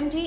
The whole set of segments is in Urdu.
MD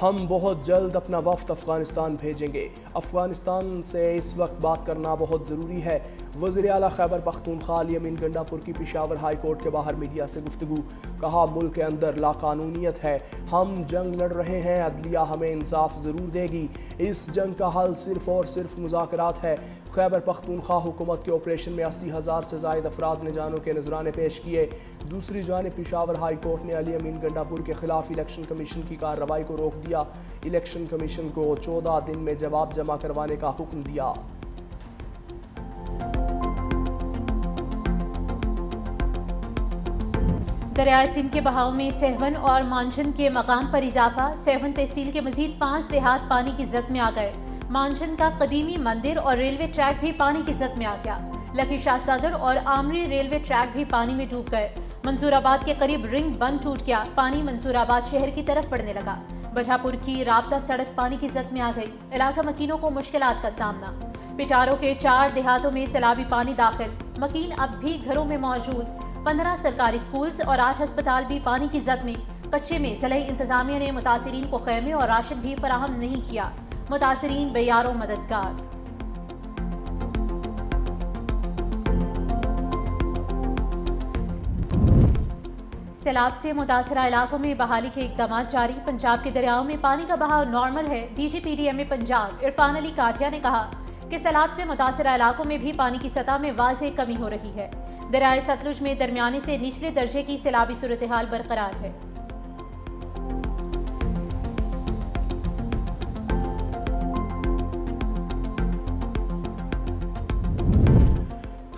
ہم بہت جلد اپنا وفد افغانستان بھیجیں گے۔ افغانستان سے اس وقت بات کرنا بہت ضروری ہے۔ وزیر اعلیٰ خیبر پختونخوا علی امین گنڈا پور کی پشاور ہائی کورٹ کے باہر میڈیا سے گفتگو۔ کہا ملک کے اندر لاقانونیت ہے، ہم جنگ لڑ رہے ہیں، عدلیہ ہمیں انصاف ضرور دے گی۔ اس جنگ کا حل صرف اور صرف مذاکرات ہے۔ خیبر پختونخوا حکومت کے آپریشن میں 80,000 سے زائد افراد نے جانوں کے نذرانے پیش کیے۔ دوسری جانب پشاور ہائی کورٹ نے علی امین گنڈا پور کے خلاف الیکشن کمیشن کی کارروائی کو روک دیا۔ الیکشن کمیشن کو 14 دن میں جواب جمع کروانے کا حکم دیا۔ دریائے سندھ کے بہاؤ میں سہون اور مانجھند کے مقام پر اضافہ۔ سہون تحصیل کے مزید 5 دیہات پانی کی زد میں آ گئے۔ مانجھند کا قدیمی مندر اور ریلوے ٹریک بھی پانی کی زد میں آ گیا۔ لکی شاہ صدر اور آمری ریلوے ٹریک بھی پانی میں ڈوب گئے۔ منصور آباد کے قریب رنگ بند ٹوٹ گیا، پانی منصور آباد شہر کی طرف بڑھنے لگا۔ بٹھا پور کی رابطہ سڑک پانی کی زد میں آ گئی، علاقہ مکینوں کو مشکلات کا سامنا۔ پٹارو کے 4 دیہاتوں میں سیلابی پانی داخل، مکین اب بھی گھروں میں موجود۔ 15 سرکاری سکولز اور 8 ہسپتال بھی پانی کی زد میں۔ کچے میں ضلعی انتظامیہ نے متاثرین کو خیمے اور راشن بھی فراہم نہیں کیا، متاثرین بے یار و مددگار۔ سیلاب سے متاثرہ علاقوں میں بحالی کے اقدامات جاری۔ پنجاب کے دریاؤں میں پانی کا بہاؤ نارمل ہے۔ D G P D M Punjab Irfan Ali Kathia نے کہا کہ سیلاب سے متاثرہ علاقوں میں بھی پانی کی سطح میں واضح کمی ہو رہی ہے۔ دریائے ستلج میں درمیانے سے نچلے درجے کی سیلابی صورتحال برقرار ہے۔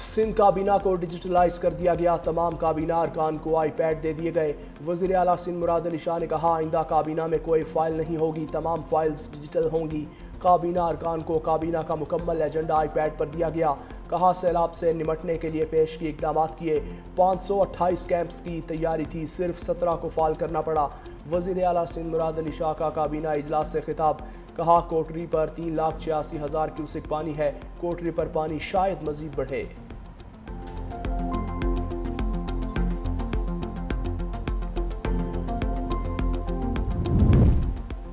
سندھ کابینہ کو ڈیجیٹلائز کر دیا گیا، تمام کابینہ ارکان کو آئی پیڈ دے دیے گئے۔ وزیر اعلیٰ سندھ مراد علی شاہ نے کہا آئندہ کابینہ میں کوئی فائل نہیں ہوگی، تمام فائلز ڈیجیٹل ہوں گی۔ کابینہ ارکان کو کابینہ کا مکمل ایجنڈا آئی پیڈ پر دیا گیا۔ کہا سیلاب سے نمٹنے کے لیے پیش کی اقدامات کیے، 528 کیمپس کی تیاری تھی، صرف 17 کو فعال کرنا پڑا۔ وزیر اعلیٰ سندھ مراد علی شاہ کا کابینہ اجلاس سے خطاب۔ کہا کوٹری پر 3,86,000 کیوسک پانی ہے، کوٹری پر پانی شاید مزید بڑھے۔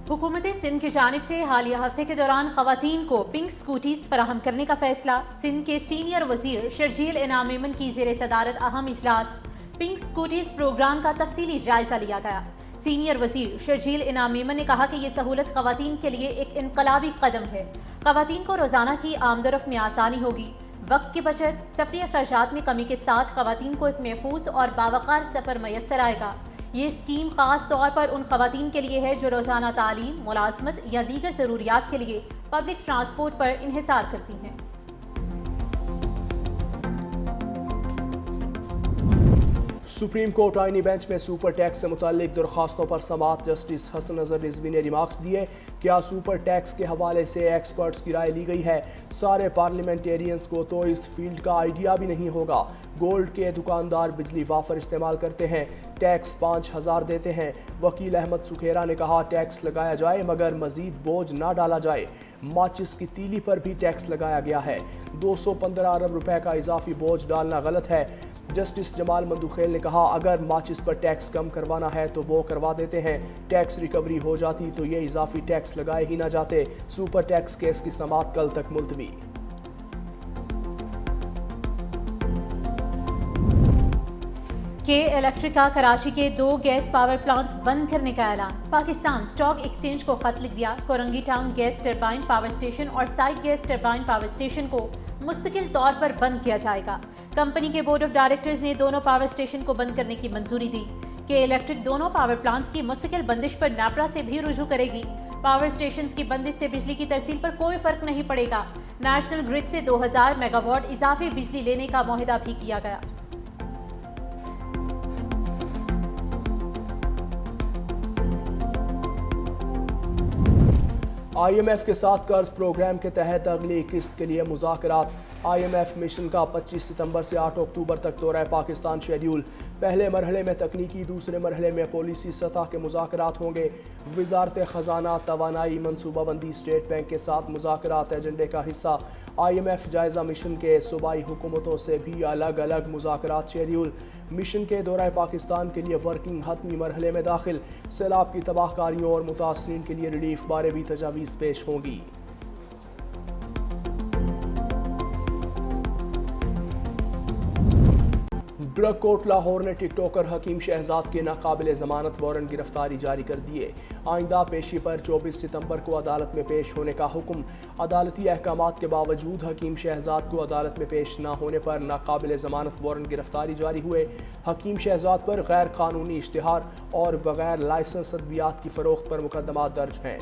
حکومت سندھ کی جانب سے حالیہ ہفتے کے دوران خواتین کو پنک سکوٹیز فراہم کرنے کا فیصلہ۔ سندھ کے سینئر وزیر شرجیل انعام میمن کی زیر صدارت اہم اجلاس۔ پنک سکوٹیز پروگرام کا تفصیلی جائزہ لیا گیا۔ سینئر وزیر شرجیل انعام میمن نے کہا کہ یہ سہولت خواتین کے لیے ایک انقلابی قدم ہے۔ خواتین کو روزانہ کی آمد و رفت میں آسانی ہوگی، وقت کی بچت، سفری اخراجات میں کمی کے ساتھ خواتین کو ایک محفوظ اور باوقار سفر میسر آئے گا۔ یہ اسکیم خاص طور پر ان خواتین کے لیے ہے جو روزانہ تعلیم، ملازمت یا دیگر ضروریات کے لیے پبلک ٹرانسپورٹ پر انحصار کرتی ہیں۔ سپریم کورٹ آئینی بینچ میں سپر ٹیکس سے متعلق درخواستوں پر سماعت۔ جسٹس حسن نظر رضوی نے ریمارکس دیے، کیا سپر ٹیکس کے حوالے سے ایکسپرٹس کی رائے لی گئی ہے؟ سارے پارلیمنٹیرینز کو تو اس فیلڈ کا آئیڈیا بھی نہیں ہوگا۔ گولڈ کے دکاندار بجلی وافر استعمال کرتے ہیں، ٹیکس 5,000 دیتے ہیں۔ وکیل احمد سکھیرا نے کہا ٹیکس لگایا جائے مگر مزید بوجھ نہ ڈالا جائے۔ ماچس کی تیلی پر بھی ٹیکس لگایا گیا ہے، 215 ارب روپے کا اضافی بوجھ ڈالنا غلط ہے۔ جسٹس جمال مندوخیل نے کہا اگر ماچس پر ٹیکس کم کروانا ہے تو وہ کروا دیتے ہیں، ٹیکس ریکوری ہو جاتی تو یہ اضافی ٹیکس لگائے ہی نہ جاتے۔ سپر ٹیکس کیس کی سماعت کل تک ملتوی۔ کے الیکٹرک کا کراچی کے 2 گیس پاور پلانٹس بند کرنے کا اعلان۔ پاکستان اسٹاک ایکسچینج کو خط لکھ دیا، Korangi town gas turbine power station اور site gas turbine power station کو مستقل طور پر بند کیا جائے گا۔ کمپنی کے بورڈ آف ڈائریکٹرز نے دونوں پاور اسٹیشن کو بند کرنے کی منظوری دی۔ کہ الیکٹرک دونوں پاور پلانٹس کی مستقل بندش پر نیپرا سے بھی رجوع کرے گی۔ پاور اسٹیشنز کی بندش سے بجلی کی ترسیل پر کوئی فرق نہیں پڑے گا۔ نیشنل گرڈ سے 2000 میگا واٹ اضافی بجلی لینے کا معاہدہ بھی کیا گیا۔ آئی ایم ایف کے ساتھ قرض پروگرام کے تحت اگلی قسط کے لیے مذاکرات۔ آئی ایم ایف مشن کا 25 ستمبر سے 8 اکتوبر تک دورہ پاکستان شیڈیول۔ پہلے مرحلے میں تکنیکی، دوسرے مرحلے میں پالیسی سطح کے مذاکرات ہوں گے۔ وزارت خزانہ توانائی منصوبہ بندی اسٹیٹ بینک کے ساتھ مذاکرات ایجنڈے کا حصہ۔ IMF جائزہ مشن کے صوبائی حکومتوں سے بھی الگ الگ مذاکرات شیڈیول۔ مشن کے دورہ پاکستان کے لیے ورکنگ حتمی مرحلے میں داخل۔ سیلاب کی تباہ کاریوں اور متاثرین کے لیے ریلیف بارے بھی تجاویز پیش ہوں گی۔ ڈرگ کورٹ لاہور نے ٹک ٹاکر حکیم شہزاد کے ناقابل ضمانت وارنٹ گرفتاری جاری کر دیے۔ آئندہ پیشی پر 24 ستمبر کو عدالت میں پیش ہونے کا حکم۔ عدالتی احکامات کے باوجود حکیم شہزاد کو عدالت میں پیش نہ ہونے پر ناقابل ضمانت وارنٹ گرفتاری جاری ہوئے۔ حکیم شہزاد پر غیر قانونی اشتہار اور بغیر لائسنس ادویات کی فروخت پر مقدمات درج ہیں۔